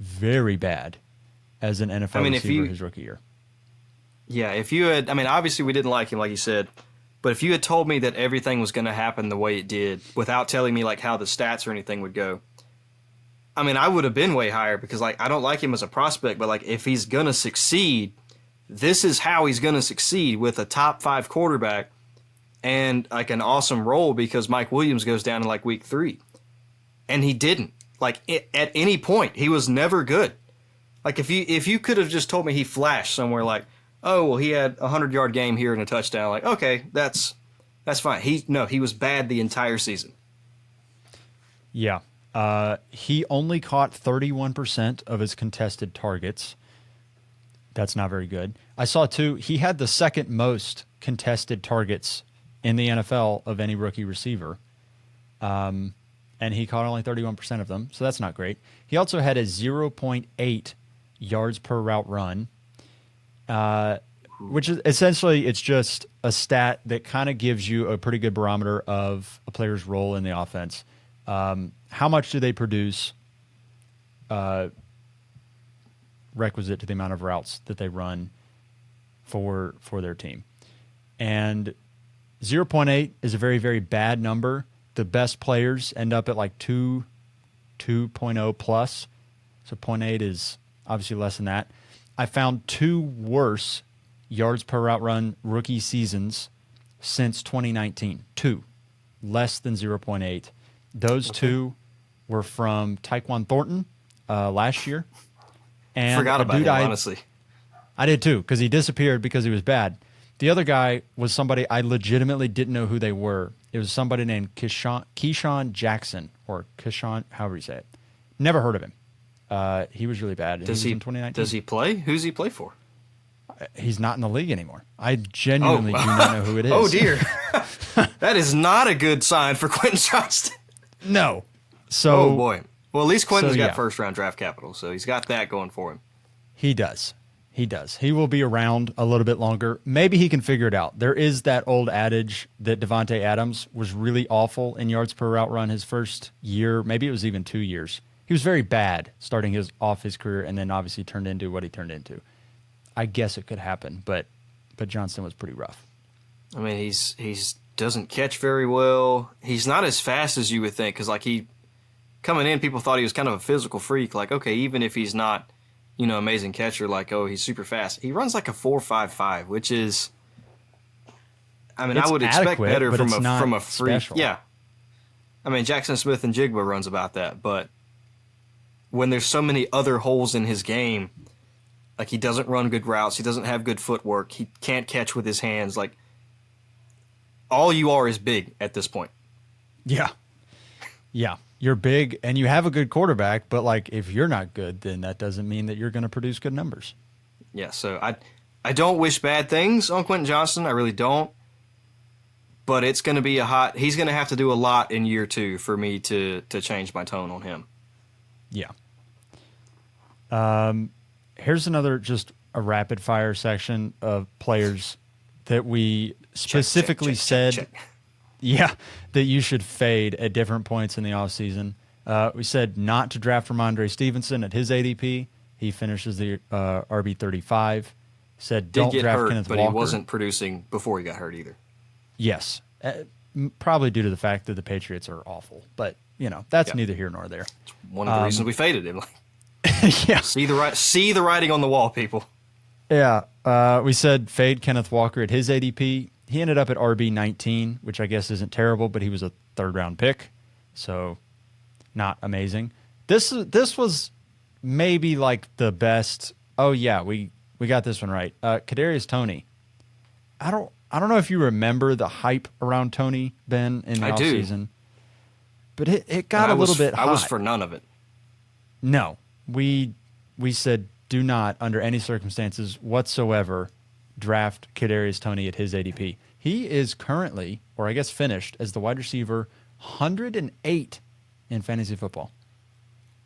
very bad as an NFL receiver his rookie year. Yeah, if you had, obviously we didn't like him, like you said, but if you had told me that everything was going to happen the way it did without telling me like how the stats or anything would go, I would have been way higher because like I don't like him as a prospect, but like if he's going to succeed, this is how he's going to succeed with a top 5 quarterback and like an awesome role because Mike Williams goes down in like week 3. And he didn't. Like at any point, he was never good. Like if you could have just told me he flashed somewhere like, oh, well, he had a 100-yard game here and a touchdown. Like, okay, that's fine. He was bad the entire season. Yeah. He only caught 31% of his contested targets. That's not very good. I saw, too, he had the second most contested targets in the NFL of any rookie receiver. And he caught only 31% of them, so that's not great. He also had a 0.8 yards per route run, which is essentially it's just a stat that kind of gives you a pretty good barometer of a player's role in the offense. How much do they produce requisite to the amount of routes that they run for their team? And 0.8 is a very, very bad number. The best players end up at like 2.0 plus. So 0.8 is obviously less than that. I found 2 worse yards per route run rookie seasons since 2019. 2. Less than 0.8. Those 2 were from Tyquan Thornton last year. And forgot about him, honestly. I did too, because he disappeared because he was bad. The other guy was somebody I legitimately didn't know who they were. It was somebody named Keyshawn Jackson, or Keyshawn, however you say it. Never heard of him. He was really bad. Does he in 2019. Does he play? Who's he play for? He's not in the league anymore. I genuinely do not know who it is. Oh, dear. That is not a good sign for Quentin Johnston. No. So, oh, boy. Well, at least Quentin's got first-round draft capital, so he's got that going for him. He does. He does. He will be around a little bit longer. Maybe he can figure it out. There is that old adage that Devontae Adams was really awful in yards per route run his first year. Maybe it was even 2 years. He was very bad starting his career and then obviously turned into what he turned into. I guess it could happen, but Johnston was pretty rough. He's doesn't catch very well. He's not as fast as you would think because, like, coming in, people thought he was kind of a physical freak. Like, okay, even if he's not, amazing catcher, like, oh, he's super fast. He runs like a 4.55, which is, I would expect better from a freak. Special. Yeah. Jackson Smith and Jigba runs about that, but when there's so many other holes in his game, like he doesn't run good routes, he doesn't have good footwork, he can't catch with his hands, like all you are is big at this point. Yeah. Yeah. You're big and you have a good quarterback, but like if you're not good, then that doesn't mean that you're going to produce good numbers. Yeah, so I don't wish bad things on Quentin Johnston. I really don't. But it's going to be he's going to have to do a lot in year 2 for me to change my tone on him. Yeah. Here's another just a rapid fire section of players that we specifically said, yeah, that you should fade at different points in the offseason. We said not to draft Ramondre Stevenson at his ADP. He finishes the RB35. Said don't draft hurt, Kenneth but Walker. He wasn't producing before he got hurt either. Yes. Probably due to the fact that the Patriots are awful. But, that's neither here nor there. It's one of the reasons we faded him. Yeah. See the writing on the wall, people. Yeah. We said fade Kenneth Walker at his ADP. He ended up at RB19, which I guess isn't terrible, but he was a 3rd-round pick, so not amazing. This was maybe like the best. Oh yeah, we got this one right. Kadarius Toney. I don't know if you remember the hype around Toney, Ben, in the offseason, but it got a little bit hot. I was for none of it. No, we said do not, under any circumstances whatsoever, draft Kadarius Toney at his ADP. He is currently, or I guess finished, as the wide receiver 108 in fantasy football.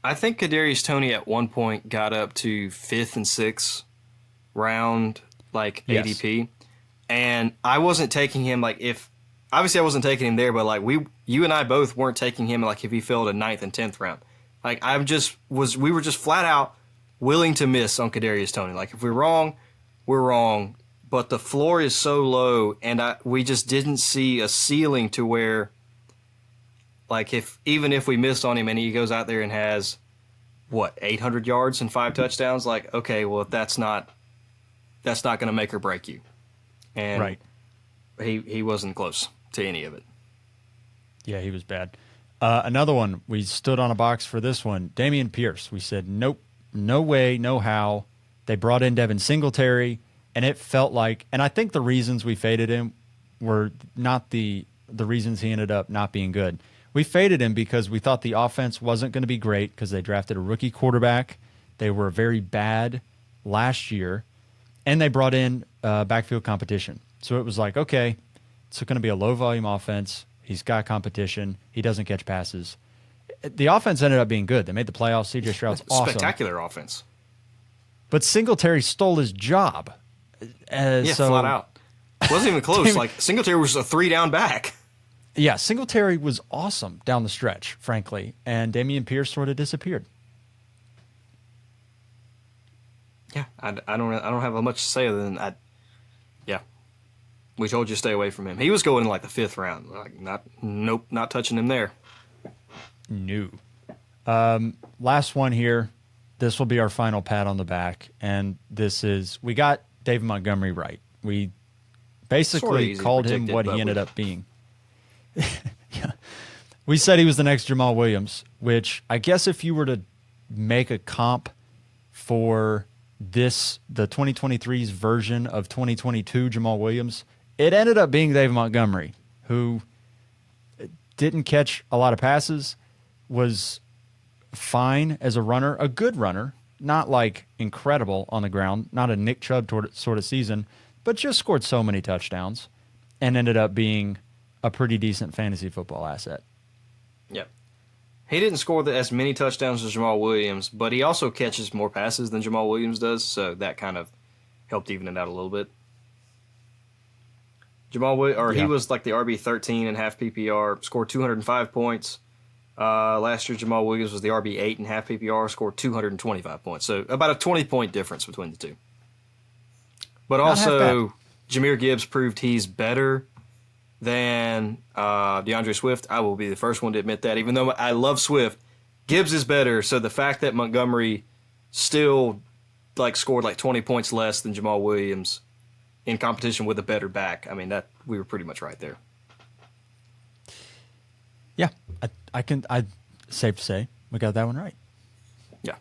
I think Kadarius Toney at one point got up to 5th and 6th round, like Yes. ADP, and I wasn't taking him obviously I wasn't taking him there, but like you and I both weren't taking him like if he fell to 9th and 10th round. Like we were just flat out willing to miss on Kadarius Toney. Like if we're wrong, we're wrong, but the floor is so low, and we just didn't see a ceiling to where. Like even if we missed on him and he goes out there and has 800 yards and 5 touchdowns, like okay, well that's not going to make or break you. And Right. he wasn't close to any of it. Yeah, he was bad. Another one, we stood on a box for this one. Dameon Pierce. We said, nope, no way, no how. They brought in Devin Singletary, and it felt like, and I think the reasons we faded him were not the reasons he ended up not being good. We faded him because we thought the offense wasn't going to be great because they drafted a rookie quarterback. They were very bad last year, and they brought in backfield competition. So it was like, okay, it's going to be a low-volume offense. He's got competition. He doesn't catch passes. The offense ended up being good. They made the playoffs. C.J. Stroud's awesome. Spectacular offense. But Singletary stole his job. Flat out. Wasn't even close. Like Singletary was a 3-down back. Yeah, Singletary was awesome down the stretch, frankly, and Dameon Pierce sort of disappeared. Yeah, I don't have much to say other than that. Yeah, we told you to stay away from him. He was going in like the 5th round. Like not touching him there. No. Last one here. This will be our final pat on the back, and we got David Montgomery right. We basically called him what he ended up being. Yeah. We said he was the next Jamal Williams, which I guess if you were to make a comp for the 2023's version of 2022 Jamal Williams, it ended up being David Montgomery, who didn't catch a lot of passes, was fine as a runner, a good runner, not like incredible on the ground, not a Nick Chubb sort of season, but just scored so many touchdowns and ended up being a pretty decent fantasy football asset. Yep. He didn't score as many touchdowns as Jamal Williams, but he also catches more passes than Jamal Williams does, so that kind of helped even it out a little bit. He was like the RB13 in half PPR, scored 205 points. Last year, Jamal Williams was the RB8 in half PPR, scored 225 points. So about a 20-point difference between the two. But also, Jahmyr Gibbs proved he's better than DeAndre Swift. I will be the first one to admit that. Even though I love Swift, Gibbs is better. So the fact that Montgomery still scored 20 points less than Jamal Williams in competition with a better back, I mean, that we were pretty much right there. Yeah, I safe to say we got that one right. Yeah.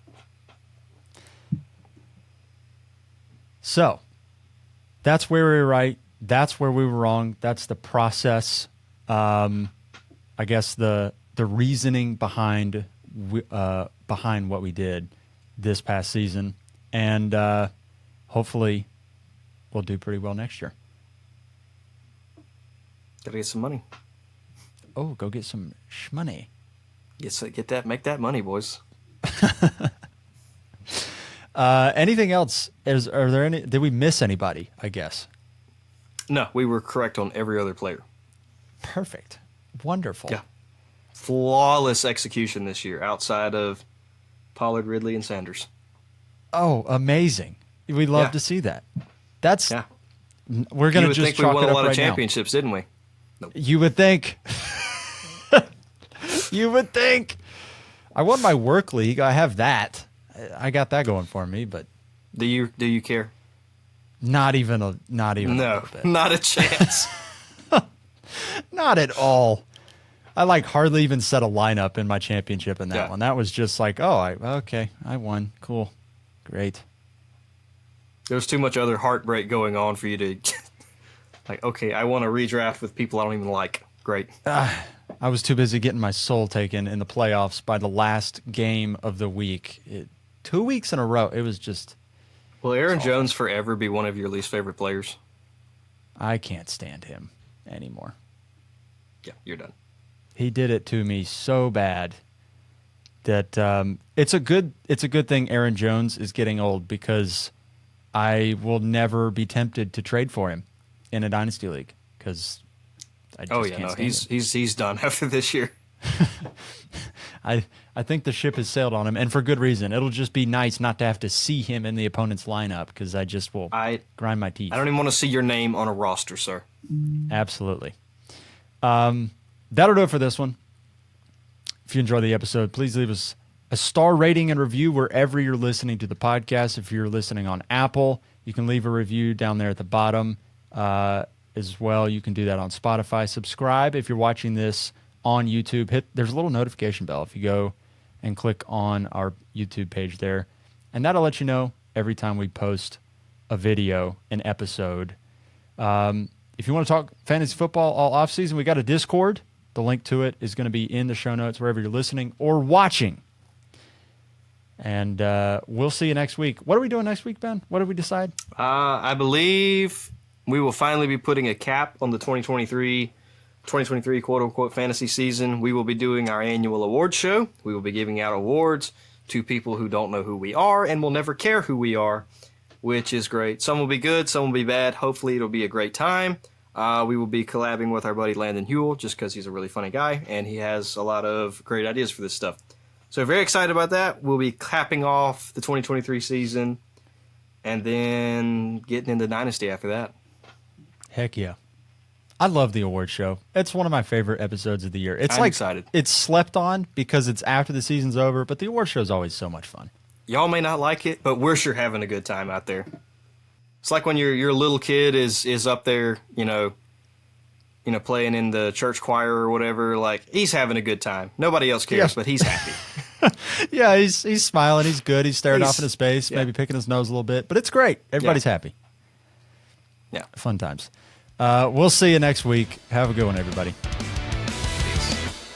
So that's where we were right. That's where we were wrong. That's the process. I guess the reasoning behind what we did this past season, and hopefully we'll do pretty well next year. Gotta get some money. Oh, go get some shmoney. Make that money, boys. Anything else? Did we miss anybody? I guess. No, we were correct on every other player. Perfect. Wonderful. Yeah. Flawless execution this year outside of Pollard, Ridley, and Sanders. Oh, amazing. We'd love to see that. We're going to just chalk it up right now. We won a lot of championships, didn't we? Nope. You would think. You would think. I won my work league. I have that. I got that going for me, but do you care? Not even a little bit. Not a chance. Not at all. I hardly even set a lineup in my championship in that one. That was just I won. Cool. Great. There was too much other heartbreak going on for you to okay, I want to redraft with people I don't even like. Great. I was too busy getting my soul taken in the playoffs by the last game of the week. 2 weeks in a row. It was just... Will Aaron Jones forever be one of your least favorite players? I can't stand him anymore. Yeah, you're done. He did it to me so bad that it's a good thing Aaron Jones is getting old, because I will never be tempted to trade for him in a dynasty league, because I just can't stand him. He's done after this year. I think the ship has sailed on him, and for good reason. It'll just be nice not to have to see him in the opponent's lineup, because I just will grind my teeth. I don't even want to see your name on a roster, sir. Absolutely. That'll do it for this one. If you enjoyed the episode, please leave us a star rating and review wherever you're listening to the podcast. If you're listening on Apple, you can leave a review down there at the bottom as well. You can do that on Spotify. Subscribe if you're watching this on YouTube. There's a little notification bell if you go and click on our YouTube page there, and that'll let you know every time we post a video, an episode. If you want to talk fantasy football all offseason, we got a Discord. The link to it is going to be in the show notes wherever you're listening or watching. And we'll see you next week. What are we doing next week, Ben? What did we decide? I believe we will finally be putting a cap on the 2023 quote-unquote fantasy season. We will be doing our annual award show. We will be giving out awards to people who don't know who we are and will never care who we are, which is great. Some will be good, some will be bad. Hopefully it'll be a great time. We will be collabing with our buddy Landon Huell, just because he's a really funny guy, and he has a lot of great ideas for this stuff. So very excited about that. We'll be capping off the 2023 season, and then getting into Dynasty after that. Heck yeah. I love the award show. It's one of my favorite episodes of the year. I'm excited. It's slept on because it's after the season's over, but the award show is always so much fun. Y'all may not like it, but we're sure having a good time out there. It's like when your little kid is up there, playing in the church choir or whatever. Like, he's having a good time. Nobody else cares, but he's happy. Yeah, he's smiling. He's good. He's staring off into space, maybe picking his nose a little bit. But it's great. Everybody's happy. Yeah. Fun times. We'll see you next week. Have a good one, everybody.